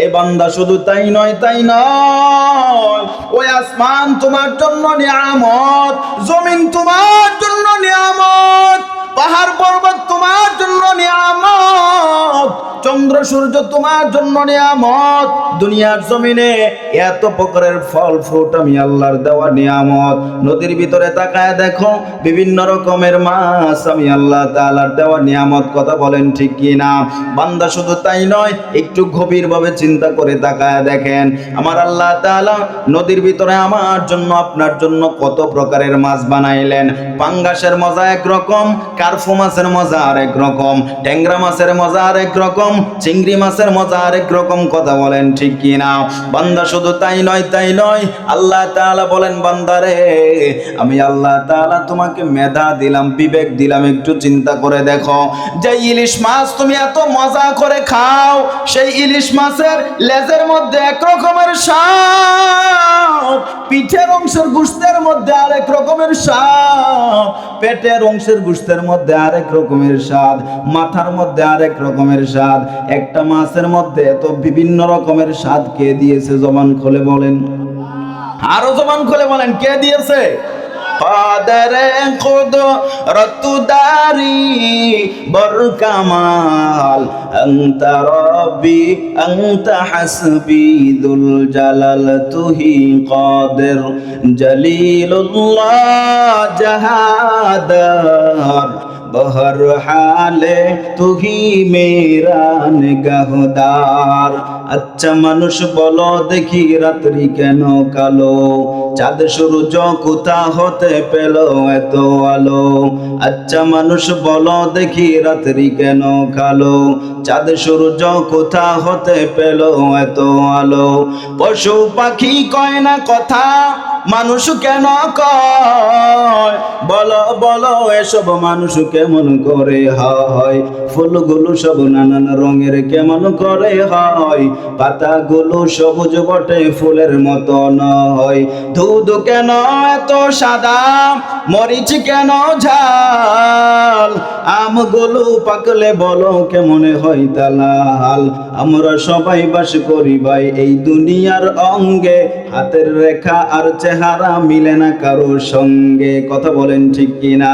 এ বান্দা শুধু তাই নয়, ওই আসমান তোমার জন্য নিয়ামত, জমিন তোমার জন্য নিয়ামত, পাহাড় পর্বত তোমার জন্য নিয়ামত, চন্দ্র সূর্য তোমার জন্য নিয়ামত, দুনিয়ার জমিনে এত প্রকারের ফল ফ্রুট আমি আল্লাহর দেওয়া নিয়ামত। নদীর ভিতরে তাকায় দেখো বিভিন্ন রকমের মাছ আমি আল্লাহ তাআলার দেওয়া নিয়ামত। কথা বলেন ঠিক কি না? বান্দা শুধু তাই নয়, একটু গভীরভাবে চিন্তা করে তাকায় দেখেন আমার আল্লাহ তাআলা নদীর ভিতরে আমার জন্য আপনার জন্য কত প্রকারের মাছ বানাইলেন। পাঙ্গাসের মজা একরকম, কার্ফু মাছের মজা আরেক রকম, ট্যাংরা মাছের মজা আরেক রকম, চিংড়ি মাছের মজা আরেক রকম। কথা বলেন ঠিক কি না? বান্দা শুধু তাই নয়, আল্লাহ তাআলা বলেন বান্দারে আমি আল্লাহ তাআলা তোমাকে মেধা দিলাম, বিবেক দিলাম, একটু চিন্তা করে দেখো যে ইলিশ মাছ তুমি এত মজা করে খাও, সেই ইলিশ মাছের লেজের মধ্যে এক রকমের স্বাদ, পিঠের অংশের গোশতের মধ্যে আরেক রকমের স্বাদ, পেটের অংশের গোশতের মধ্যে আরেক রকমের স্বাদ, মাথার মধ্যে আরেক রকমের স্বাদ। একটা মাছের মধ্যে এত বিভিন্ন রকমের স্বাদ কে দিয়েছে? জবান খুলে বলেন, আরো জবান খুলে বলেন, কে দিয়েছে? কাদরে কুদরত দারি বরকামাল আনতা রব্বি আনতা হাসবি যুল জালাল তুহি কাদের জলিলুল্লাহ জাহাদার বহর হালে তুহি মেরা নিগাহদার। আচ্ছা মানুষ বলো দেখি রাত্রি কেন কালো, চাঁদ সূর্য কোথা হতে পেল এত আলো? আচ্ছা মানুষ বলো দেখি রাত্রি কেন কালো, চাঁদ সূর্য কোথা হতে পেল এত আলো? পশু পাখি কয় না কথা, মানুষ কেন কয়? বলো বলো এসব মানুষ কেমন করে হয়? ফুলগুলো সব নানান রঙের কেমন করে হয়? পাতাগুলো সবুজ বটে ফুলের মতো নয়। দুধ কেন এত সাদা, মরিচ কেন ঝাল? আমগুলো পাকলে বলো কেমনে হয় তা লাল? আমরা সবাই বাস করি ভাই এই দুনিয়ার অঙ্গে, হাতের রেখা আর চেহারা মিলে না কারো সঙ্গে। কথা বলেন ঠিক কিনা?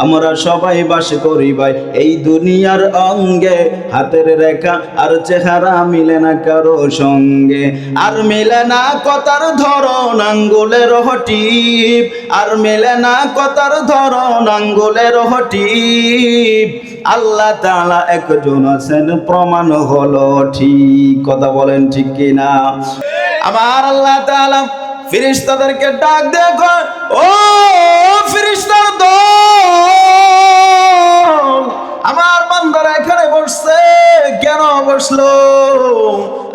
আমরা সবাই বাস করি ভাই এই দুনিয়ার অঙ্গে, হাতের রেখা আর চেহারা মিলে না কারো সঙ্গে। আর মিলে না কথার ধরন আঙ্গুলের হটিপ, আর মিলে না কথার ধরন আঙ্গুলের হটিপ। আল্লাহ তাআলা একজন আছেন প্রমাণ হলো ঠিক। কথা বলেন ঠিক কিনা? আমার আল্লাহ তাআলা ফেরেশতাদেরকে ডাক দিয়ে কয়, ও ফেরেশতার দল, আমার বান্দারা এখানে বসছে কেন বসলো?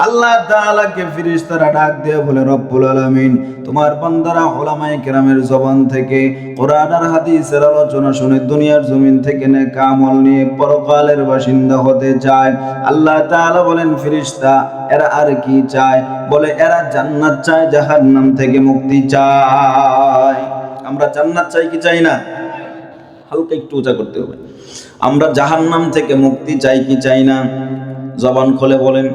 আল্লাহ তাআলাকে ফেরেশতারা ডাক দিয়ে বলে, রব্বুল আলামিন তোমার বান্দারা উলামায়ে কেরামের জবান থেকে কোরআন আর হাদিসের আলোচনা শুনে দুনিয়ার জমিন থেকে নেক আমল নিয়ে পরকালের বাসিন্দা হতে চায়। আল্লাহ তাআলা বলেন ফেরেশতা এরা আর কি চায়? বলে এরা জান্নাত চায়, জাহান্নাম থেকে মুক্তি চায়। আমরা জান্নাত চাই কি চাই না? হালকা একটু উঁচা করতে হবে। আমরা জাহান্নাম থেকে মুক্তি চাই কি চাই না? জবান খুলে বলেন।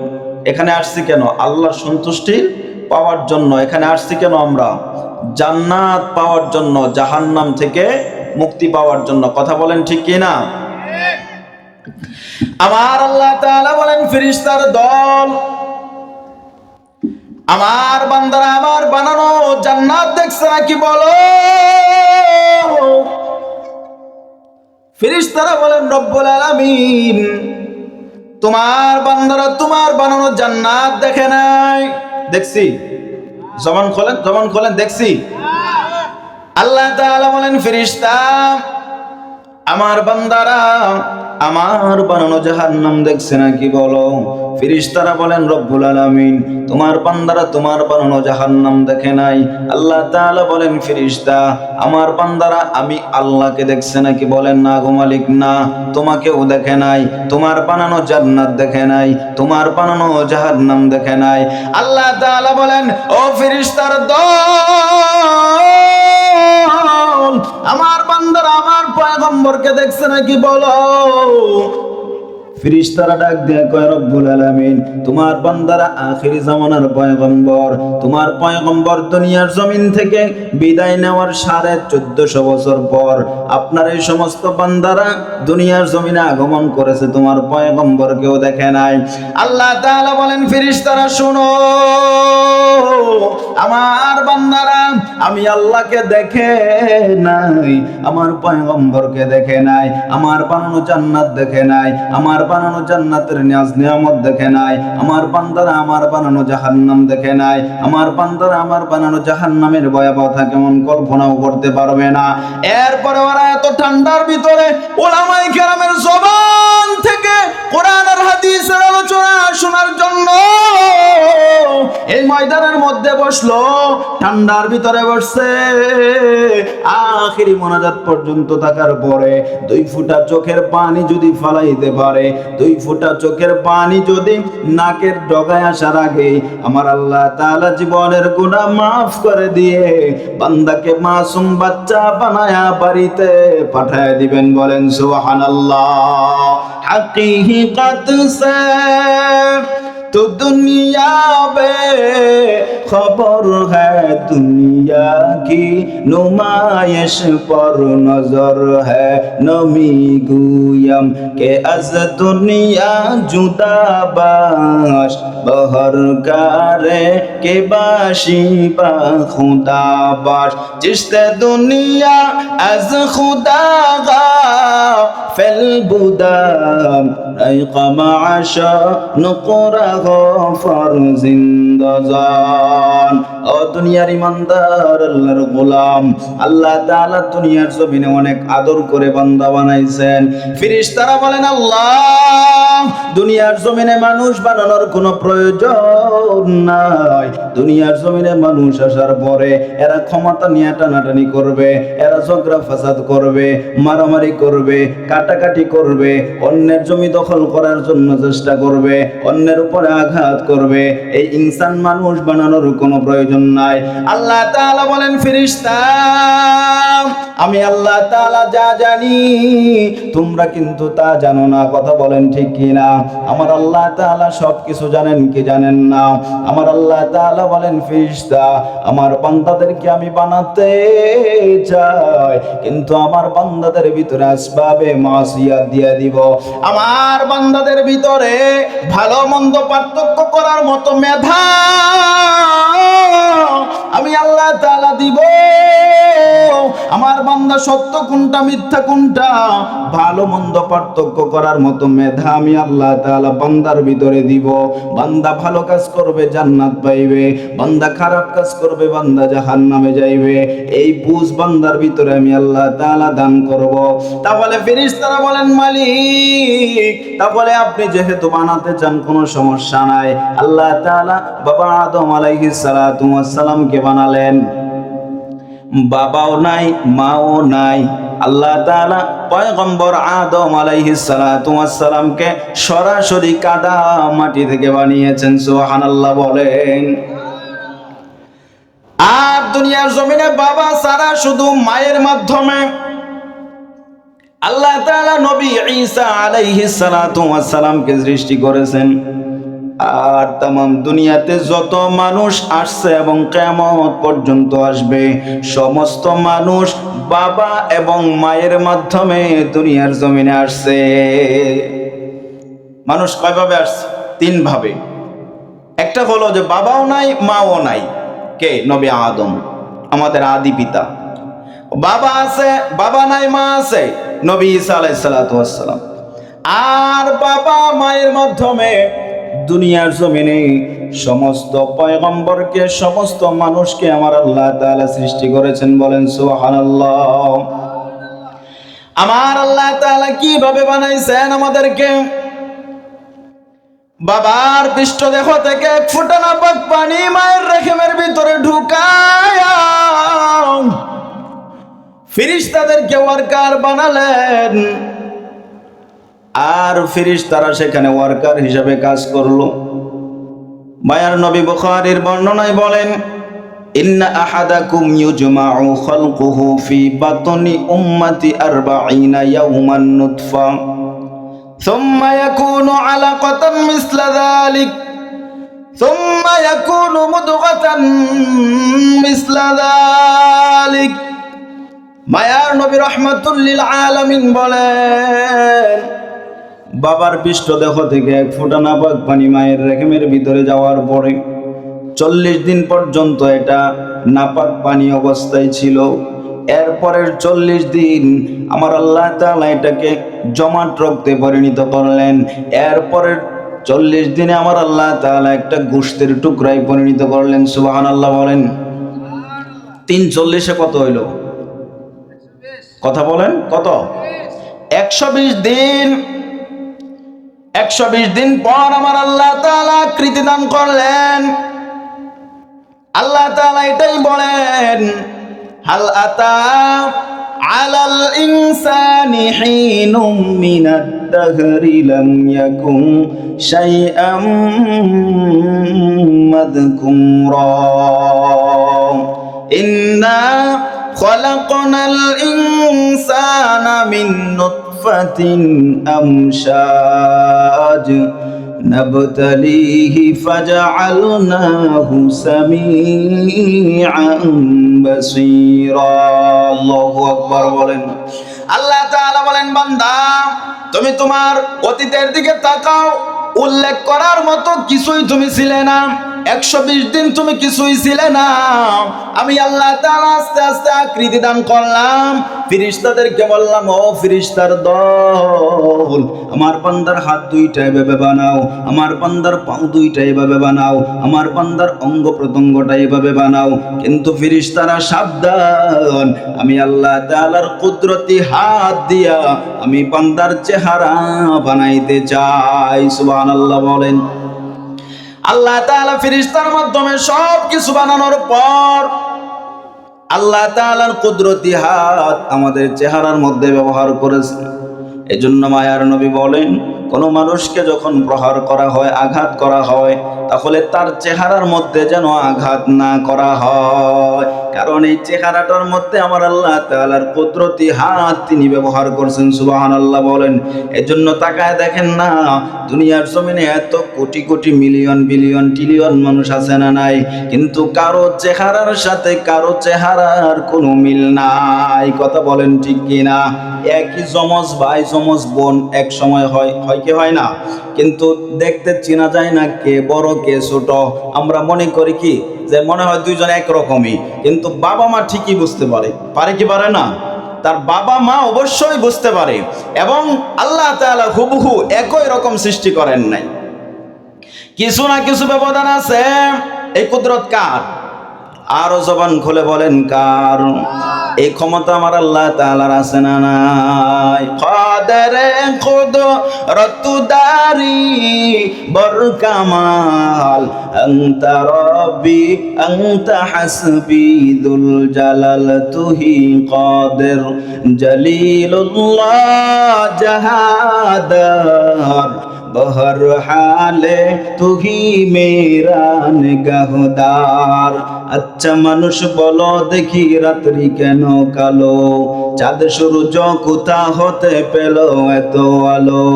এখানে আসছি কেন? আল্লাহর সন্তুষ্টি পাওয়ার জন্য। এখানে আসছি কেন? আমরা জান্নাত পাওয়ার জন্য, জাহান্নাম থেকে মুক্তি পাওয়ার জন্য। কথা বলেন ঠিক কি না? আমার আল্লাহ তাআলা বলেন ফেরেশতার দল, আমার বান্দারা আমার বানানো জান্নাত দেখছে নাকি বলো? ফেরেশতারা বলেন রব্বুল আলামিন তোমার বান্দারা তোমার বানানো জান্নাত দেখে নাই। দেখছি। জবান খোলেন দেখছি। আল্লাহ তাআলা বলেন ফেরেশতা আমার বান্দারা আমার বানানো জাহান্নাম দেখছে নাকি বলো? ফেরেশতারা বলেন রব্বুল আলামিন তোমার বান্দারা তোমার বানানো জাহান্নাম দেখে নাই। আল্লাহ তাআলা বলেন ফেরেশতা আমার বান্দারা আমি আল্লাহকে দেখছে নাকি? বলেন না গো মালিক, না, তোমাকেও দেখে নাই, তোমার বানানো জান্নাত দেখে নাই, তোমার বানানো জাহান্নাম দেখে নাই। আল্লাহ তাআলা বলেন ও ফেরেশতার দল, আমার বান্দারা আমার পয়গম্বরকে দেখছে নাকি বলো? ফেরেশতারা ডাক দিয়ে কয় রব্বুল আলামিন, তোমার বান্দারা আখিরি জামানার পয়গম্বর, তোমার পয়গম্বর দুনিয়ার জমিন থেকে বিদায় নেওয়ার 1450 বছর পর আপনার এই সমস্ত বান্দারা দুনিয়ার জমিনে আগমন করেছে, তোমার পয়গম্বর কেউ দেখে নাই। আল্লাহ তাআলা বলেন ফেরেশতারা শোনো, আমার বান্দারা আমি আল্লাহকে দেখে নাই, আমার পয়গম্বরকে দেখে নাই, আমার বানানো জান্নাত দেখে নাই, আমার বানানো জান্নাতের নিয়াজ নিয়ামত দেখে নাই, আমার বান্দারা আমার বানানো জাহান্নাম দেখে নাই, আমার বান্দারা আমার বানানো জাহান্নামের ভয়াবহতা কেমন কল্পনাও করতে পারবে না। এরপরে ওরা এত ঠান্ডার ভিতরে উলামায়ে কেরামের জবান থেকে কোরআন আর হাদিসের আলোচনা শোনার জন্য এই ময়দানের মধ্যে বসলো, ঠান্ডার ভিতরে বসছে। আখিরি মোনাজাত পর্যন্ত থাকার পরে 2 ফোঁটা চোখের পানি যদি ফালাইতে পারে, 2 ফোঁটা চোখের পানি যদি নাকের ডগায় আসার আগে আমার আল্লাহ তাআলা জীবনের গুনাহ মাফ করে দিয়ে বান্দাকে মাসুম বাচ্চা বানায়া বাড়িতে পাঠায় দিবেন। বলেন সুবহানাল্লাহ। हकीकत से तो दुनिया बेखबर है, दुनिया की नुमाइश पर नजर है, नमी गुयम के अज दुनिया जुदा बाश बहर कारे के बाशी बा खुदा बाश, जिसते दुनिया अज खुदा गा फिल बुदाम कमाशा नुकरा गफर जिंदजान। ও দুনিয়ার ইমানদার আল্লাহর গোলাম, আল্লাহ তাআলা দুনিয়ার জমিনে অনেক আদর করে বান্দা বানাইছেন। ফেরেশতারা বলেন আল্লাহ, দুনিয়ার জমিনে মানুষ বানানোর কোনো প্রয়োজন নাই। দুনিয়ার জমিনে মানুষ আসার পরে এরা ক্ষমতা নিয়ে টানাটানি করবে, এরা ঝগড়া ফাসাদ করবে, মারামারি করবে, কাটাকাটি করবে, অন্যের জমি দখল করার জন্য চেষ্টা করবে, অন্যের উপরে আঘাত করবে। এই ইনসান মানুষ বানানোর কোনো প্রয়োজন নাই। আল্লাহ তাআলা বলেন ফেরেশতা, আমি আল্লাহ তাআলা যা জানি তোমরা কিন্তু তা জানো না। কথা বলেন ঠিক কি না? আমার আল্লাহ তাআলা সবকিছু জানেন কি জানেন না? আমার আল্লাহ তাআলা বলেন ফেরেশতা, আমার বান্দাদেরকে আমি বানাতে চাই, কিন্তু আমার বান্দাদের ভিতরে আসবাবে মাসিয়াত দিয়ে দিব। আমার বান্দাদের ভিতরে ভালো মন্দ পার্থক্য করার মতো মেধা আমি আল্লাহ তাআলা দিব। আমার বান্দা সত্য কোনটা মিথ্যা কোনটা ভালো মন্দ পার্থক্য করার মতো মেধা আমি আল্লাহ তাআলা বান্দার ভিতরে দিব। বান্দা ভালো কাজ করবে জান্নাত পাইবে, বান্দা খারাপ কাজ করবে বান্দা জাহান্নামে যাইবে। এই বুঝ বান্দার ভিতরে আমি আল্লাহ তাআলা দান করব। তাহলে ফেরেশতারা বলেন মালিক, তাহলে আপনি যেহেতু বানাতে চান কোনো সমস্যা নাই। আল্লাহ তাআলা বাবা আদম আলাইহিস সালাতু ওয়াস সালামকে বানালেন, বাবাও নাই মাও নাই। আল্লাহ তাআলা পয়গম্বর আদম আলাইহিস সালাতু ওয়াস সালামকে সরাসরি কাদা মাটি থেকে বানিয়েছেন। সুবহানাল্লাহ বলেন। আর দুনিয়ার জমিনে বাবা ছাড়া শুধু মায়ের মাধ্যমে আল্লাহ তাআলা নবী ঈসা আলাইহিস সালাতু ওয়াস সালামকে সৃষ্টি করেছেন। আর তামাম দুনিয়াতে যত মানুষ আসছে এবং কিয়ামত পর্যন্ত আসবে সমস্ত মানুষ বাবা এবং মায়ের মাধ্যমে দুনিয়ার জমিনে আসছে। মানুষ কয়ভাবে আসছে? 3 ভাবে। একটা হলো যে বাবাও নাই মাও নাই। কে? নবী আদম, আমাদের আদি পিতা। বাবা আছে, বাবা নাই মা আছে, নবী ঈসা আলাইহিস সালাতু ওয়াস সালাম। আর বাবা মায়ের মাধ্যমে দুনিয়ার জমিনে সমস্ত পয়গম্বরকে সমস্ত মানুষকে আমার আল্লাহ তাআলা সৃষ্টি করেছেন। বলেন সুবহানাল্লাহ। আমার আল্লাহ তাআলা কিভাবে বানাইছেন আমাদেরকে? বাবার পৃষ্ঠদেহ থেকে এক ফোঁটা নাপাক পানি মায়ের রেহেমের ভিতরে ঢুকায়া ফেরেশতাদেরকে ওয়ার্কার বানালেন। আর ফেরেশতারা সেখানে ওয়ার্কার হিসেবে কাজ করলো। মায়ার নবী বুখারীর বর্ণনায় বলেন, ইন্না আহাদাকুম ইউজমাউ খালকুহু ফি বাতনি উম্মতি 40 ইয়াওমান নুতফা ثم يكون علقة مثل ذلك ثم يكون مضغة مثل ذلك মায়ার নবী রাহমাতুল লিল আলামিন বলেন, বাবার পৃষ্ঠদেহ থেকে এক ফোঁটা নাপাক পানি মায়ের রেহেমের ভিতরে যাওয়ার পরে 40 দিন পর্যন্ত এটা নাপাক পানি অবস্থায় ছিল। এরপরের 40 দিন আমার আল্লাহ তাআলা এটাকে জমাট রক্তে পরিণত করলেন। এরপরের 40 দিনে আমার আল্লাহ তাআলা একটা গোশতের টুকরায় পরিণত করলেন। সুবহানাল্লাহ বলেন। 340 কত হইল? কথা বলেন কত? 120 দিন। 120 দিন পর আমার আল্লাহ তাআলা আকৃতি দান করলেন। আল্লাহ তাআলা এটাই বলেন, হাল আতা আলাল ইনসানি হিনুম মিনাদ দাহরি লাম ইয়াকুন শাইআম মাযকুরা ইন্না খালাকনাল ইনসানা মিন নুতফাতিন আমশাজ نبتليه فجعلناه سميعا بصيرا الله أكبر বলেন। আল্লাহ তাআলা বলেন, বান্দা তুমি তোমার অতীতের দিকে তাকাও, উল্লেখ করার মতো কিছুই তুমি ছিলে না। 120 দিন তুমি কিছুই ছিলে না। আমি আল্লাহ তাআলা আস্তে আস্তে আকৃতি দান করলাম। ফেরেশতাদেরকে বললাম, ও ফেরেশতার দল, আমার বান্দার হাত দুইটা এভাবে বানাও, আমার বান্দার পাও দুইটা এভাবে বানাও, আমার বান্দার অঙ্গ প্রত্যঙ্গটা এভাবে বানাও। কিন্তু ফেরেশতারা সাবধান, আমি আল্লাহ তাআলার কুদরতি হাত দিয়া আমি বান্দার চেহারা বানাইতে চাই। সুবহানাল্লাহ বলেন। আল্লাহ তাআলা ফেরেশতার মাধ্যমে সব কিছু বানানোর পর আল্লাহ তাআলার কুদরতি হাত আমাদের চেহারার মধ্যে ব্যবহার করেছেন। এজন্য মায়ার নবী বলেন, কোন মানুষকে যখন প্রহার করা হয়, আঘাত করা হয়, তাহলে তার চেহারার মধ্যে যেন আঘাত না করা হয়, কারণ এই চেহারাটার মধ্যে আমার আল্লাহ তাআলার কুদরতি হাত তিনি ব্যবহার করছেন। সুবহানাল্লাহ বলেন। এজন্য তাকায় দেখেন না, দুনিয়ার জমিনে এত crore crore million billion trillion মানুষ আছে না নাই, কিন্তু কারো চেহারার সাথে কারো চেহারার কোনো মিল নাই। কথা বলেন ঠিক কিনা? একই যমজ ভাই যমজ বোন এক সময় হয় কি হয় না? কিন্তু দেখতে চেনা যায় না কে বড় কে ছোট। আমরা মনে করি কি যে মনে হয় দুইজন একরকমই, কিন্তু বাবা মা ঠিকই বুঝতে পারে কি পারে না? তার বাবা মা অবশ্যই বুঝতে পারে, এবং আল্লাহ তাআলা হুবহু একই রকম সৃষ্টি করেন নাই, কিছু না কিছু ব্যবধান আছে। এই কুদরত কার? আরো জবান খুলে বলেন কার? এই ক্ষমতা আমার আল্লাহ তাআলার আছে না নাই? কাদেরে কুদরতদারি বরকামাল আনতা রব্বি আনতা হাসবি দুল জালাল তুহি কাদের জলিলুল্লাহ জাহাদার বহর হালে তুহি মেরা নিগাহদার। আচ্ছা মানুষ বলো দেখি রাত্রি কেন কালো, চাঁদ সূর্য কোথা হতে পেল এত আলো?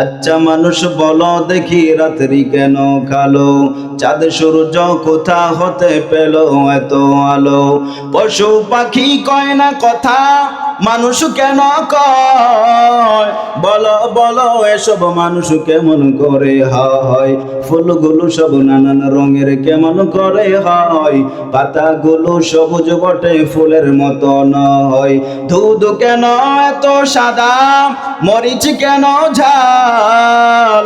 আচ্ছা মানুষ বলো দেখি রাত্রি কেন কালো, চাঁদ সূর্য কোথা হতে পেল এত আলো? পশু পাখি কয় না কথা, মানুষ কেন কয়? বলো বলো এসব মানুষ কেমন করে হয়? ফুলগুলো সব নানান রঙের কেমন করে হয়? পাতাগুলো সবুজ বটে ফুলের মতো নয়। দুধ কেন এত সাদা, মরিচ কেন ঝাল?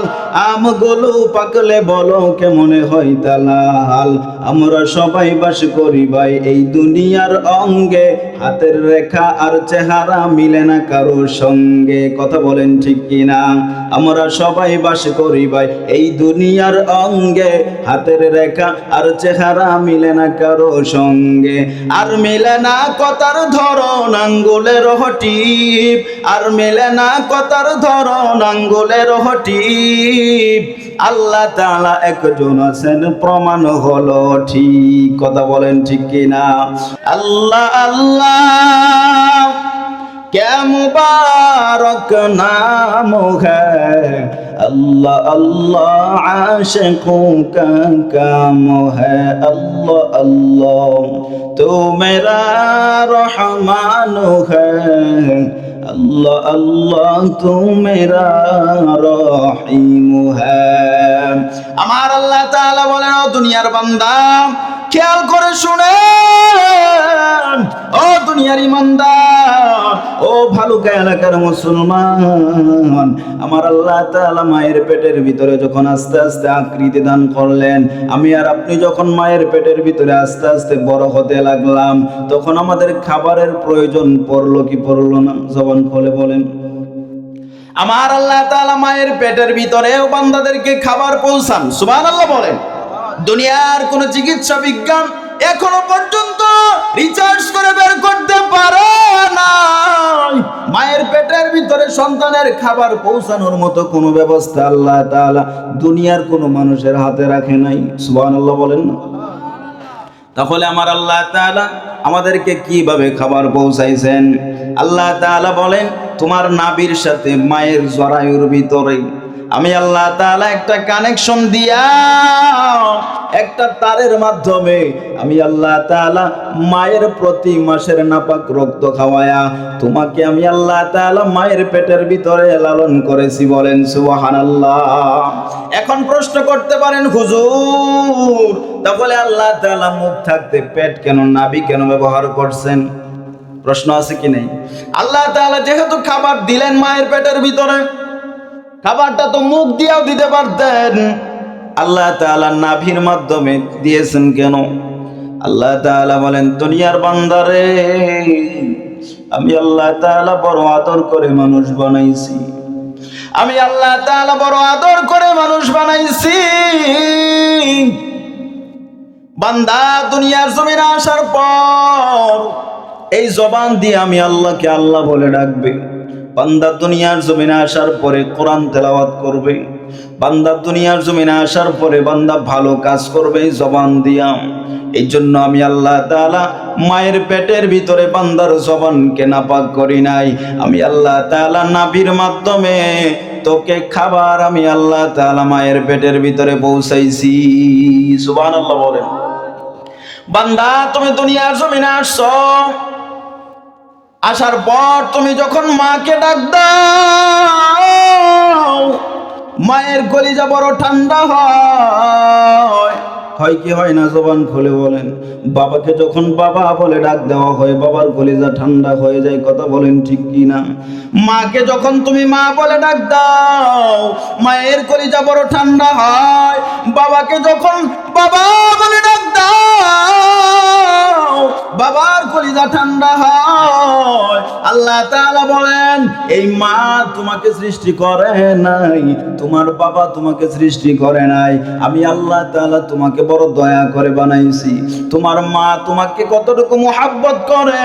আমগুলো পাকলে বলো কেমনে হয় তালাল? আমরা সবাই বাস করি ভাই এই দুনিয়ার অঙ্গে, হাতের রেখা আর চেহারা মিলে না কারো সঙ্গে। কথা বলেন ঠিক কিনা? আমরা সবাই বাস করি ভাই এই দুনিয়ার অঙ্গে, হাতের রেখা আর চেহারা মিলে না কারো সঙ্গে। আর মিলে না কথার ধরন আঙ্গুলের হটিপ, আর মিলে না কথার ধরন আঙ্গুলের হটিপ। আল্লাহ তাআলা একজন আছেন প্রমাণ হলো ঠিক। কথা বলেন ঠিক কিনা? আল্লাহ আল্লাহ क्या मुबारक नाम है, अल्लाह अल्लाह आशिकों का काम है, अल्लाह अल्लाह तू मेरा रहमान है, अल्लाह अल्लाह तू मेरा रहीम है। আমার আল্লাহ তাআলা বলেন, ও দুনিয়ার বান্দা খেয়াল করে শুনেন, ও দুনিয়ার ইমানদার, ও ভালুকা এলাকার মুসলমান, আমার আল্লাহ তাআলা মায়ের পেটের ভিতরে যখন আস্তে আস্তে আকৃতি দান করলেন, আমি আর আপনি যখন মায়ের পেটের ভিতরে আস্তে আস্তে বড় হতে লাগলাম, তখন আমাদের খাবারের প্রয়োজন পড়লো কি পড়লো না? জবান খুলে বলেন। আমার আল্লাহ তাআলা মায়ের পেটের ভিতরেও বান্দাদেরকে খাবার পৌঁছান, সুবহানাল্লাহ বলেন। দুনিয়ার কোন চিকিৎসা বিজ্ঞান এখনো পর্যন্ত রিসার্চ করে বের করতে পারে না মায়ের পেটের ভিতরে সন্তানের খাবার পৌঁছানোর মতো কোনো ব্যবস্থা আল্লাহ তাআলা দুনিয়ার কোনো মানুষের হাতে রাখে নাই, সুবহানাল্লাহ বলেন না। তাহলে আমার আল্লাহ তাআলা আমাদেরকে কিভাবে খাবার পৌঁছাইছেন? আল্লাহ তাআলা বলেন, তোমার নাভির সাথে মায়ের জরায়ুর ভিতরে আমি আল্লাহ তাআলা একটা কানেকশন দিয়া, একটা তারের মাধ্যমে আমি আল্লাহ তাআলা মায়ের প্রতি মাসের নাপাক রক্ত খাওয়ায়া তোমাকে আমি আল্লাহ তাআলা মায়ের পেটের ভিতরে লালন করেছি, বলেন সুবহানাল্লাহ। এখন প্রশ্ন করতে পারেন, হুজুর তাহলে আল্লাহ তাআলা মুখ থাকতে পেট কেন, নাভি কেন ব্যবহার করছেন? প্রশ্ন আছে কি নেই? আল্লাহ তাআলা যেহেতু খাবার দিলেন মায়ের পেটের ভিতরে, খাবারটা তো মুখ দিয়েও দিতে পারতেন, আল্লাহ তাআলা নাভির মাধ্যমে দিয়েছেন কেন? আল্লাহ তাআলা বলেন, দুনিয়ার বান্দারে আমি আল্লাহ তাআলা বড় আদর করে মানুষ বানাইছি, আমি আল্লাহ তাআলা বড় আদর করে মানুষ বানাইছি। বান্দা দুনিয়ার জমিনে আসার পর এই জবান দিয়ে আমি আল্লাহকে আল্লাহ বলে ডাকবে। বান্দা দুনিয়ার জমিনে আসার পরে কোরআন তেলাওয়াত করবে। বান্দা দুনিয়ার জমিনে আসার পরে বান্দা ভালো কাজ করবে জবান দিয়া। এই জন্য আমি আল্লাহ তাআলা মায়ের পেটের ভিতরে বান্দার জবানকে নাপাক করি নাই। আমি আল্লাহ তাআলা নাভির মাধ্যমে তোকে খাবার আমি আল্লাহ তাআলা মায়ের পেটের ভিতরে পৌঁছাইছি, সুবহানাল্লাহ বলেন। বান্দা তুমি দুনিয়ার জমিনে আসছো, আসার পর তুমি যখন মাকে ডাক দাও, মায়ের কলিজা বড় ঠান্ডা হয় কি হয় না? জবান খুলে বলেন। বাবাকে যখন বাবা বলে ডাক দেওয়া হয়, বাবার কলিজা ঠান্ডা হয়ে যায়, কথা বলেন ঠিক কি না? মাকে যখন তুমি মা বলে ডাক দাও, মায়ের কলিজা বড় ঠান্ডা হয়। বাবাকে যখন বাবা বলে ডাক দাও, বাবার কলিজা ঠান্ডা হয়। আল্লাহ তাআলা বলেন, এই মা তোমাকে সৃষ্টি করে নাই, তোমার বাবা তোমাকে সৃষ্টি করে নাই, আমি আল্লাহ তাআলা তোমাকে বড় দয়া করে বানাইছি। তোমার মা তোমাকে কতটুকু মুহাব্বত করে,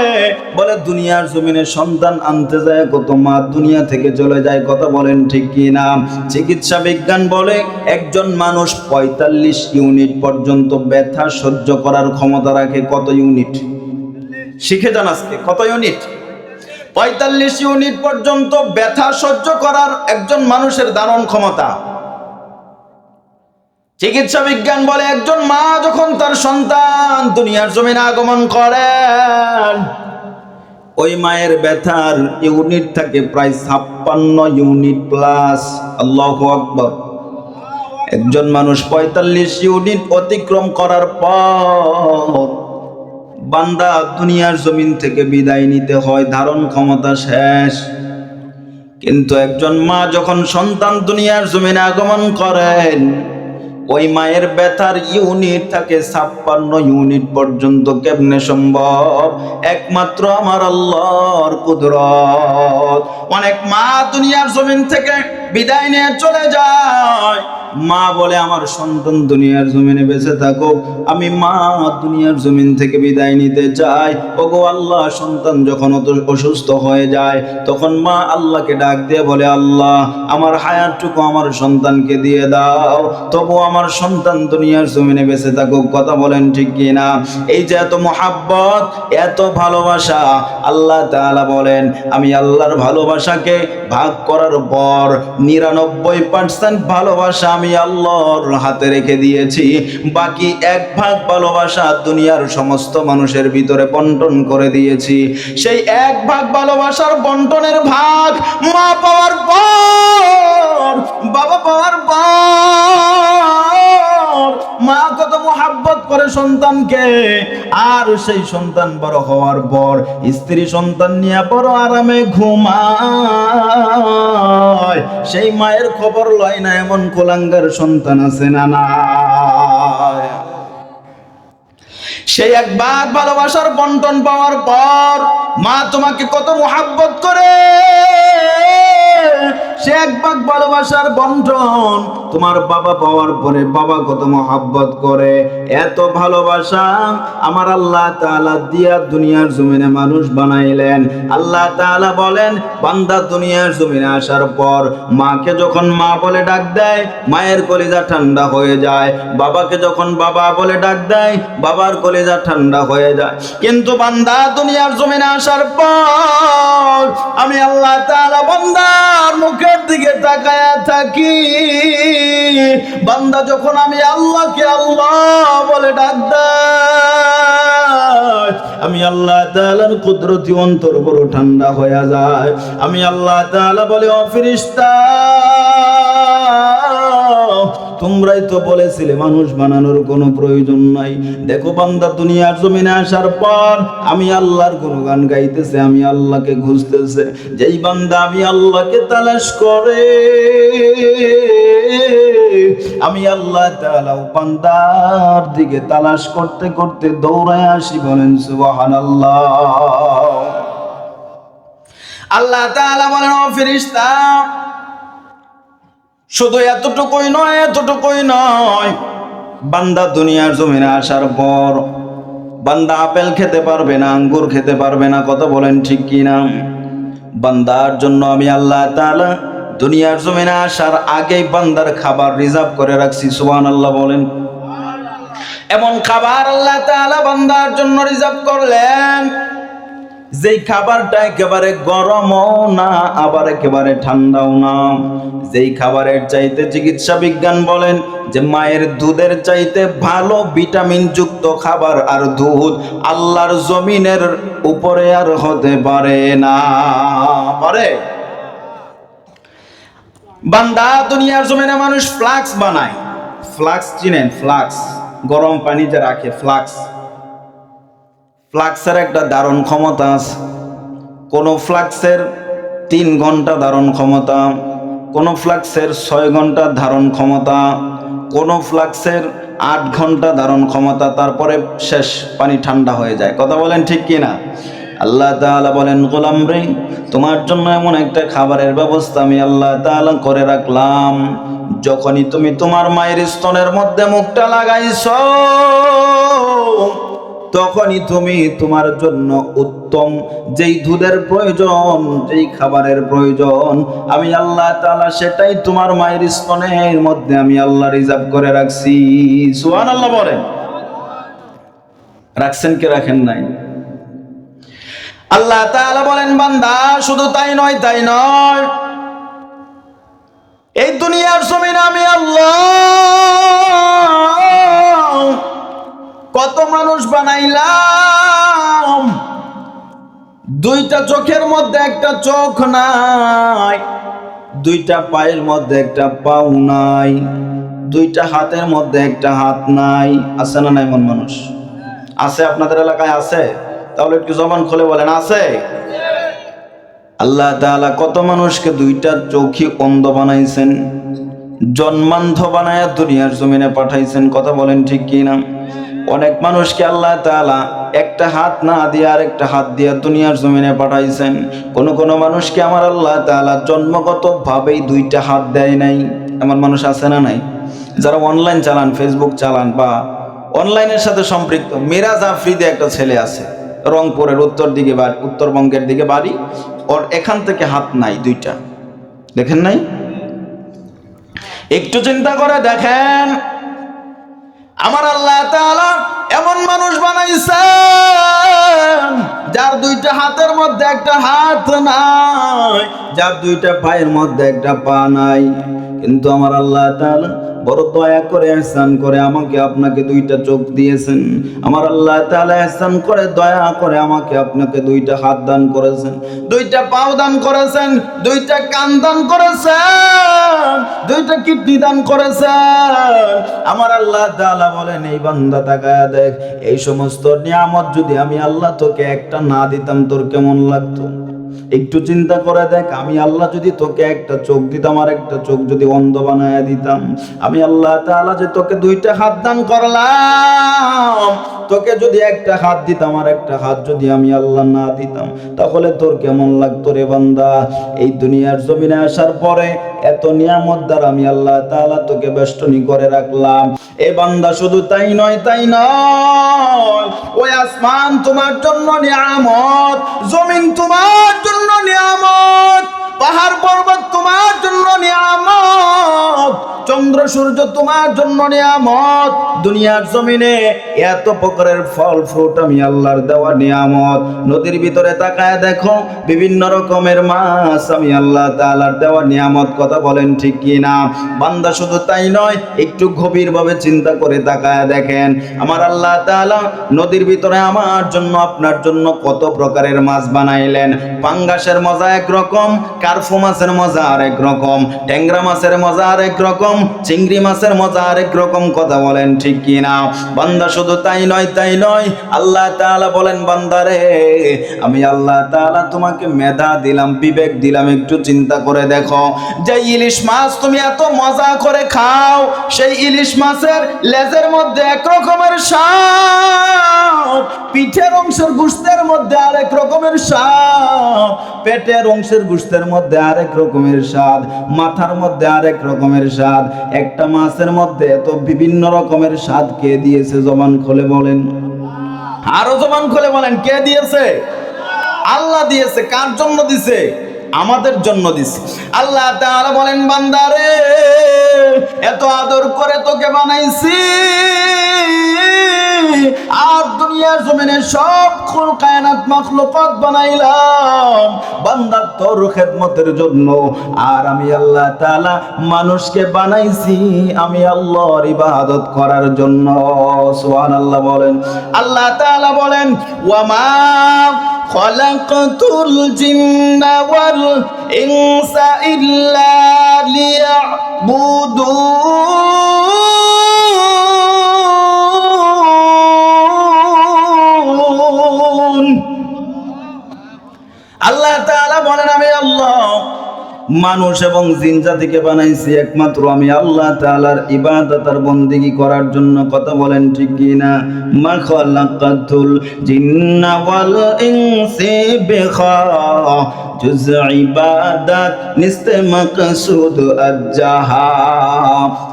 বলে দুনিয়ার জমিনে সন্তান আনতে যায় কত মা দুনিয়া থেকে চলে যায়, কথা বলেন ঠিক কি না? চিকিৎসা বিজ্ঞান বলে একজন মানুষ 45 ইউনিট পর্যন্ত ব্যথা সহ্য করার ক্ষমতা রাখে। কত ইউনিট শিখে যান আজকে? কত ইউনিট? 45 ইউনিট পর্যন্ত ব্যথা সহ্য করার একজন মানুষের ধারণ ক্ষমতা। চিকিৎসা বিজ্ঞান বলে একজন মা যখন তার সন্তান দুনিয়ার জমিনে আগমন করেন, ওই মায়ের ব্যথার ইউনিট থাকে প্রায় 56 ইউনিট প্লাস। আল্লাহু আকবার। একজন মানুষ 45 ইউনিট অতিক্রম করার পর বান্দা দুনিয়ার জমিন থেকে বিদায় নিতে হয়, ধারণ ক্ষমতা শেষ। কিন্তু একজন মা যখন সন্তান দুনিয়ার জমিনে আগমন করেন, ওই মায়ের ব্যথার ইউনিট থাকে 56 ইউনিট পর্যন্ত। কেমনে সম্ভব? একমাত্র আমার আল্লাহর কুদরত। অনেক মা দুনিয়ার জমিন থেকে বিদায় নিয়ে চলে যায়, মা বলে আমার সন্তান দুনিয়ার জমিনে বেঁচে থাকুক, আমি মা দুনিয়ার জমিন থেকে বিদায় নিতে চাই। ওগো আল্লাহ, সন্তান যখন অসুস্থ হয়ে যায় তখন মা আল্লাহকে ডাক দিয়ে বলে, আল্লাহ আমার হায়াতটুকু আমার সন্তানকে দিয়ে দাও, তবু আমার সন্তান দুনিয়ার জমিনে বেঁচে থাকুক। কথা বলেন ঠিক কিনা? এই যে এত মোহাব্বত, এত ভালোবাসা, আল্লাহ তাআলা বলেন আমি আল্লাহর ভালোবাসাকে ভাগ করার পর 99% ভালোবাসা আমি আল্লাহর হাতে রেখে দিয়েছি, বাকি 1 ভাগ ভালোবাসা দুনিয়ার সমস্ত মানুষের ভিতরে বন্টন করে দিয়েছি। সেই 1 ভাগ ভালোবাসার বন্টনের ভাগ মা পাওয়ার পর, বাবা পাওয়ার পর মা কত মোহাব্বত করে সন্তানকে, আর সেই সন্তান বড় হওয়ার পর স্ত্রী সন্তান নিয়ে বড় আরামে ঘুমায়, সেই মায়ের খবর লয় না এমন কোলাঙ্গার সন্তান আছে না? না, সেই 1 ভাগ ভালোবাসার বন্টন পাওয়ার পর মা তোমাকে কত মোহাব্বত করে, সে 1 ভাগ ভালোবাসার বন্টন তোমার বাবা পাওয়ার পরে বাবা কত মোহাব্বত করে। এত ভালোবাসা আমার আল্লাহ তাআলা দিয়া দুনিয়ার জমিনে মানুষ বানাইলেন। আল্লাহ তাআলা বলেন বান্দা দুনিয়ার জমিনে আসার পর মাকে যখন মা বলে ডাক দেয়, মায়ের কলিজা ঠান্ডা হয়ে যায়। বাবাকে যখন বাবা বলে ডাক দেয়, বাবার কলিজা ঠান্ডা হয়ে যায়। কিন্তু বান্দা দুনিয়ার জমিনে আসার পর আমি আল্লাহ তাআলা বান্দার মুখের দিকে তাকায়া থাকি। বান্দা যখন আমি আল্লাহকে আল্লাহ বলে ডাক দেয়, আমি আল্লাহ তাআলার কুদরতি অন্তর বড় ঠান্ডা হয়ে যায়। আমি আল্লাহ তাআলা বলে, ও ফেরেশতা, তোমরাই তো বলেছিলে মানুষ বানানোর কোনো প্রয়োজন নাই। দেখো বান্দা দুনিয়ার জমিনে আসার পর আমি আল্লাহর গুণগান গাইতেছে, আমি আল্লাহকে খুঁজতেছে। যেই বান্দা আমি আল্লাহকে তালাশ করে, আমি আল্লাহ তাআলা বান্দার দিকে তালাশ করতে করতে দৌড়ায় আসি। বলেন সুবহানাল্লাহ। আল্লাহ তাআলা বলেন, ও ফেরেশতা, শুধু এতটুকুই নয়, বান্দা দুনিয়ার জমিনে আসার পর বান্দা আপেল খেতে পারবে না, আঙ্গুর খেতে পারবে না। কথা বলেন ঠিক কিনা? বান্দার জন্য আমি আল্লাহ তাআলা দুনিয়ার জমিনে আসার আগেই বান্দার খাবার রিজার্ভ করে রাখছি। সুবহানাল্লাহ বলেন। এমন খাবার আল্লাহ তাআলা বান্দার জন্য রিজার্ভ করলেন, যেই খাবারটা একেবারে গরমও না আবার একেবারে ঠান্ডাও না। যেই খাবারের চাইতে চিকিৎসা বিজ্ঞান বলেন যে মায়ের দুধের চাইতে ভালো ভিটামিন যুক্ত খাবার আর দুধ আল্লাহর জমিনের উপরে আর হতে পারে না। পারে? বান্দা দুনিয়ার জমিনে মানুষ ফ্লাক্স বানায়। ফ্লাক্স চিনেন? ফ্লাক্স গরম পানি যে রাখে, ফ্লাক্স। ফ্লাক্সের একটা ধারণ ক্ষমতা আছে। কোন ফ্লাক্সের 3 ঘন্টা ধারণ ক্ষমতা, কোন ফ্লাক্সের 6 ঘন্টা ধারণ ক্ষমতা, কোন ফ্লাক্সের 8 ঘন্টা ধারণ ক্ষমতা, তারপরে শেষ, পানি ঠান্ডা হয়ে যায়। কথা বলেন ঠিক কিনা? আল্লাহ তাআলা বলেন, গোলাম রে, তোমার জন্য এমন একটা খাবারের ব্যবস্থা আমি আল্লাহ তাআলা করে রাখলাম, যখনই তুমি তোমার মায়ের স্তনের মধ্যে মুখটা লাগাইছো, তখনই তুমি তোমার জন্য উত্তম যেই দুধের প্রয়োজন, যেই খাবারের প্রয়োজন, আমি আল্লাহ তাআলা সেটাই তোমার মায়ের স্তনের মধ্যে আমি আল্লাহ রিজার্ভ করে রাখছি। সুবহানাল্লাহ বলেন। রাখছেন কি রাখেন নাই? আল্লাহ তাআলা বলেন, বান্দা শুধু তাই নয়, এই দুনিয়ার জমিনে আমি আল্লাহ কত মানুষ বানাইলাম, 2টা চোখের মধ্যে একটা চোখ নাই, 2টা পায়ের মধ্যে একটা পাও নাই, 2টা হাতের মধ্যে একটা হাত নাই। আছে না নাই এমন মানুষ? আছে? আপনাদের এলাকায় আছে? তাহলে একটু জবান খুলে বলেন, আছে? আল্লাহ তাআলা কত মানুষকে 2টা চোখই অন্ধ বানাইছেন, জন্মান্ধ বানায়া দুনিয়ার জমিনে পাঠাইছেন। কথা বলেন ঠিক কিনা? অনেক মানুষকে আল্লাহ তাআলা একটা হাত না দিয়ে আরেকটা হাত দিয়ে দুনিয়ার জমিনে পাঠাইছেন। কোন মানুষকে আমার আল্লাহ তাআলা জন্মগত ভাবেই 2টা হাত দেয় নাই। এমন মানুষ আছে না নাই? যারা অনলাইন চালান, ফেসবুক চালান বা অনলাইনের সাথে সম্পৃক্ত, মিরাজ আফ্রিদি একটা ছেলে আছে, রংপুরের উত্তরবঙ্গের দিকে বাড়ি ওর, এখান থেকে হাত নাই দুইটা, দেখেন নাই? একটু চিন্তা করে দেখেন, আমার আল্লাহ তাআলা এমন মানুষ বানাইছেন যার দুইটা হাতের মধ্যে একটা হাত নাই, যার দুইটা পায়ের মধ্যে একটা পা নাই, কিন্তু আমার আল্লাহ তাআলা বড় দয়া করে ইহসান করে আমাকে আপনাকে দুইটা চোখ দিয়েছেন। আমার আল্লাহ তাআলা ইহসান করে দয়া করে আমাকে আপনাকে দুইটা হাত দান করেছেন, দুইটা পাও দান করেছেন, দুইটা কান দান করেছেন, দুইটা কিডনি দান করেছেন। আমার আল্লাহ তাআলা বলেন, এই বান্দা তাকায়া দেখ, এই সমস্ত নিয়ামত যদি আমি আল্লাহ তোকে একটা না দিতাম তোর কেমন লাগতো? একটু চিন্তা করে দেখ, আমি আল্লাহ যদি তোকে একটা চোখ দিতাম আর একটা চোখ যদি অন্ধ বানায়া দিতাম, আমি আল্লাহ তাআলা যে তোকে দুইটা হাত দান করলাম, তোকে যদি একটা হাত দিতাম আর একটা হাত যদি আমি আল্লাহ না দিতাম, তাহলে তোর কেমন লাগতো রে বান্দা? এই দুনিয়ার জমিনে আসার পরে এত নিয়ামত দ্বারা আমি আল্লাহ তাআলা তোকে বেষ্টনী করে রাখলাম। এ বান্দা শুধু তাই নয়, ওই আসমান তোমার জন্য নিয়ামত, জমিন তোমার জন্য নিয়ামত, পাহাড় পর্বত তোমার জন্য নিয়ামত, চন্দ্র সূর্য তোমার জন্য নিয়ামত, দুনিয়ার জমিনে এত প্রকারের ফল ফ্রুট আমি আল্লাহর দেওয়া নিয়ামত। নদীর ভিতরে তাকায় দেখো, বিভিন্ন রকমের মাছ আমি আল্লাহ তাআলার দেওয়া নিয়ামত। কথা বলেন ঠিক কি না? বান্দা শুধু তাই নয়, একটু গভীরভাবে চিন্তা করে তাকায় দেখেন, আমার আল্লাহ তাআলা নদীর ভিতরে আমার জন্য আপনার জন্য কত প্রকারের মাছ বানাইলেন। পাঙ্গাসের মজা একরকম, কার্ফু মাছের মজা আরেক রকম, ট্যাংরা মাছের মজা আরেক রকম, চিংড়ি মাছের মজা আরেক রকম। কথা বলেন ঠিক কি না? বান্দা শুধু তাই নয়, আল্লাহ তাআলা বলেন, বান্দারে আমি আল্লাহ তাআলা তোমাকে মেধা দিলাম, বিবেক দিলাম, একটু চিন্তা করে দেখো, যে ইলিশ মাছ তুমি এত মজা করে খাও, সেই ইলিশ মাছের লেজের মধ্যে এক রকমের স্বাদ, পিঠের অংশের গোশতের মধ্যে আরেক রকমের স্বাদ, পেটের অংশের গোশতের মধ্যে আরেক রকমের স্বাদ, মাথার মধ্যে আরেক রকমের স্বাদ। একটা মাছের মধ্যে এত বিভিন্ন রকমের স্বাদ কে দিয়েছে? জবান খুলে বলেন, আরো জবান খুলে বলেন, কে দিয়েছে? আল্লাহ দিয়েছে। কার জন্য দিছে? আমাদের জন্য দিছে। আল্লাহ তাআলা বলেন, বান্দারে এত আদর করে তোকে বানাইছি, আর দুনিয়ার জমিনে সব কায়নাত মাখলুকাত বানাইলাম বান্দা তোর খেদমতের জন্য, আর আমি আল্লাহ তাআলা মানুষকে বানাইছি আমি আল্লাহর ইবাদত করার জন্য। সুবহানাল্লাহ বলেন। আল্লাহ তাআলা বলেন, ওয়ামা খালাকাতুল জিন্না ওয়াল ইনসা ইল্লা লিয়াবুদুন। আল্লাহ তাআলা বলেন, আমি আল্লাহ মানুষ এবং জিন জাতিকে বানাইছি একমাত্র আমি আল্লাহ তাআলার ইবাদত আর বন্দেগী করার জন্য। কথা বলেন ঠিক কি না? মা খালাকাতুল জিন্না ওয়াল ইনসা জুজ ইবাদত নিস্তে মাকসুদ আজ্জাহা।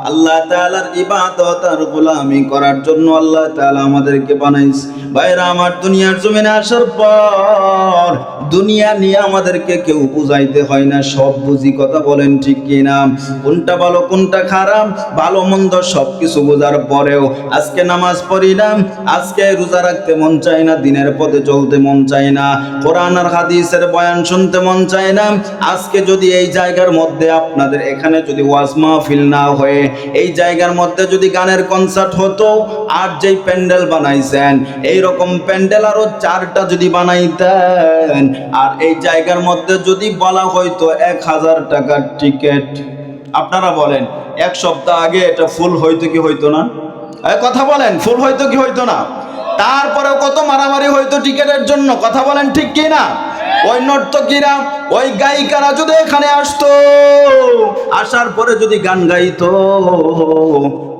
আল্লাহ তাআলার ইবাদত আর গোলামি করার জন্য আল্লাহ তাআলা আমাদেরকে বানাইছে। ভাইরা আমার, দুনিয়ার জমিনে আসার পর দুনিয়া নিয়ে আমাদেরকে কেউ বুঝাইতে হয় না, সব বুঝি। কথা বলেন ঠিক কি না? কোনটা ভালো কোনটা খারাপ, ভালো মন্দ সবকিছু বোঝার পরেও আজকে নামাজ পড়ি না, আজকে রোজা রাখতে মন চায় না, দিনের পথে চলতে মন চায় না, কোরআন আর হাদিসের বয়ান শুনতে মন চায় না। আজকে যদি এই জায়গার মধ্যে আপনাদের এখানে যদি ওয়াজ মাহফিল না হয়ে এই জায়গার মধ্যে যদি গানের কনসার্ট হতো, আর যেই প্যান্ডেল বানাইছেন এই রকম প্যান্ডেল আরো 4টা যদি বানাইতেন, আর এই জায়গার মধ্যে যদি বলা হয়তো 1000 টাকার টিকিট, আপনারা বলেন এক সপ্তাহ আগে এটা ফুল হইতো কি হইতো না? কথা বলেন, ফুল হইতো কি হইতো না? তারপরেও কত মারামারি হইতো টিকিটের জন্য। কথা বলেন ঠিক কি না? ওই নর্তকীরা, ওই গায়িকারা যদি এখানে আসতো, আসার পরে যদি গান গাইতো,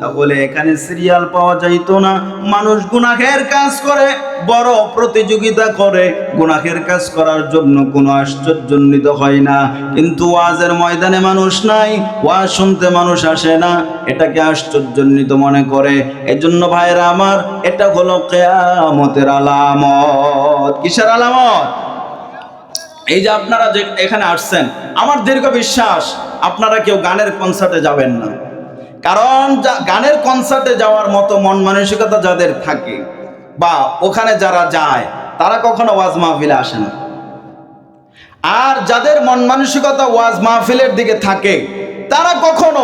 তাহলে এখানে সিরিয়াল পাওয়া যাইতো না। মানুষ গুনাহের কাজ করে, বড় প্রতিযোগিতা করে, গুনাহের কাজ করার জন্য কোনো আশ্চর্যান্বিত হয় না। কিন্তু ওয়াজের ময়দানে মানুষ নাই, ওয়াজ শুনতে মানুষ আসে না, এটাকে আশ্চর্যান্বিত মনে করে। এজন্য ভাইরা আমার, এটা হলো কিয়ামতের আলামত। কিসের আলামত? এই যে আপনারা যে এখানে আসছেন, আমার দীর্ঘ বিশ্বাস আপনারা কেউ গানের কনসার্টে যাবেন না। কারণ গানের কনসার্টে যাওয়ার মতো মন মানসিকতা যাদের থাকে বা ওখানে যারা যায়, তারা কখনো ওয়াজ মাহফিলে আসে না। আর যাদের মন মানসিকতা ওয়াজ মাহফিলের দিকে থাকে, তারা কখনো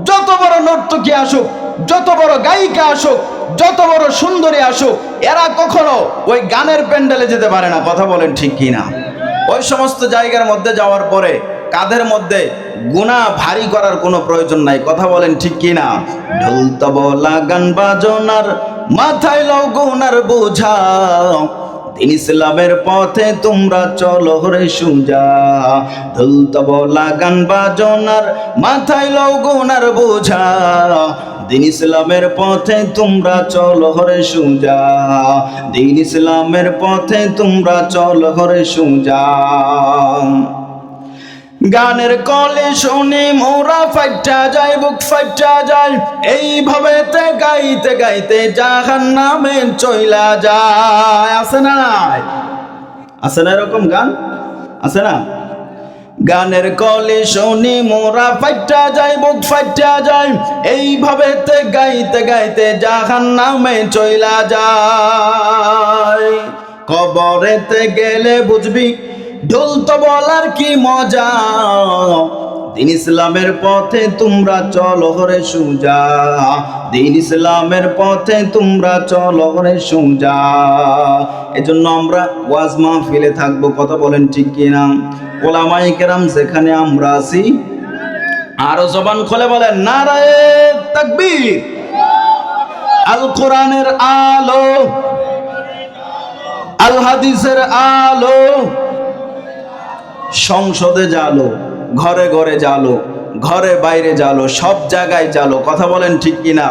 যত বড় নর্তকী আসুক, যত বড় গায়িকা আসুক, যত বড় সুন্দরী আসুক, এরা কখনো ওই গানের প্যান্ডেলে যেতে পারে না। কথা বলেন ঠিক কিনা? ওই সমস্ত জায়গার মধ্যে যাওয়ার পরে কাঁধের মধ্যে গুনাহ ভারী করার কোনো প্রয়োজন নাই। কথা বলেন ঠিক কিনা? ঢোল তবলা গান বাজনার মাথায় লও গুনার বোঝা, দিন ইসলামের পথে তোমরা চলো রে সুজা। ঢোল তবলা গান বাজনার মাথায় লও গুনার বোঝা, দিন ইসলামের পথে তোমরা চলো রে সুজা। দিন ইসলামের পথে তোমরা চলো রে সুজা। গানের কলে শুনি মোরা ফাইটা যায়, বুক ফাইটা যায়, এইভাবে গাইতে গাইতে জাহান্নামে চইলা যায়। আছে না? আছে না এরকম গান? আছে না? গানের কলে শুনি মোরা ফাইটা যায়, বুক ফাইটা যায়, এইভাবে গাইতে গাইতে জাহান্নামে চইলা যায়। কবরেতে গেলে বুঝবি ঢোল তবলার কি মজা, দিন ইসলামের পথে তোমরা চলো রে সুজা। দিন ইসলামের পথে তোমরা চলো রে সুজা। এজন্য আমরা ওয়াজ মাহফিলে থাকবো। কথা বলেন ঠিক কিনা? ওলামায়ে কেরাম যেখানে আমরা আছি, আরো জবান খুলে বলেন নারায়ে তাকবীর। আল কোরআনের আলো, আল হাদিসের আলো, সংসদে জালো, ঘরে ঘরে জালো, ঘরে বাইরে জালো, সব জায়গায় জালো। কথা বলেন ঠিক কিনা?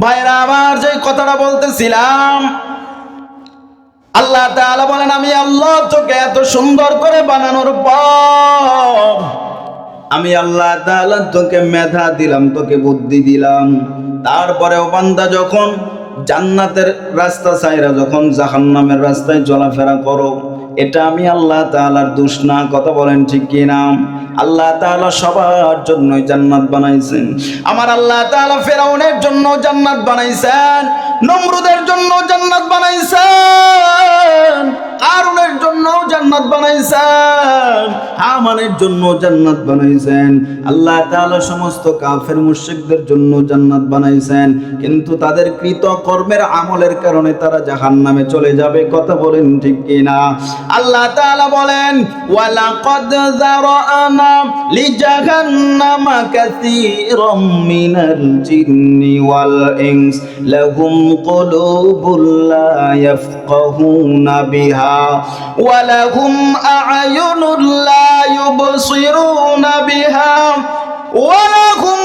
ভাইরা আমার, যে কথাটা বলতেছিলাম, আল্লাহ তাআলা বলেন, আমি আল্লাহ তোকে এত সুন্দর করে বানানোর পর, আমি আল্লাহ তাআলা তোকে মেধা দিলাম, তোকে বুদ্ধি দিলাম। তারপরেও বান্দা যখন জান্নাতের রাস্তা ছাইরা যখন জাহান্নামের রাস্তায় চলাফেরা করো, এটা আমি আল্লাহ তাআলার দোষ না। কথা বলেন ঠিক কিনা? আল্লাহ তাআলা সবার জন্যই জান্নাত বানাইছেন। আমার আল্লাহ তাআলা ফেরাউনের জন্য জান্নাত বানাইছেন, নমরুদের জন্য জান্নাত বানাইছেন, কারুনের জন্য জান্নাত বানাইছেন, হামানের জন্য জান্নাত বানাইছেন। আল্লাহ তাআলা সমস্ত কাফের মুশরিকদের জন্য জান্নাত বানাইছেন, কিন্তু তাদের কৃত কর্মের আমলের কারণে তারা জাহান্নামে চলে যাবে। কথা বলেন ঠিক কিনা? আল্লাহ তাআলা বলেন, ওয়ালাকাদ যারানা লিজাহান্নামা কাসীরাম মিনাল জিন্নি ওয়াল ইনস লাহুম কুলুবুল লা ইয়াফকাহুনা বিহা ওয়া লাহুম আ'য়ুনুল লা ইউবসিরুনা বিহা ওয়া লাহুম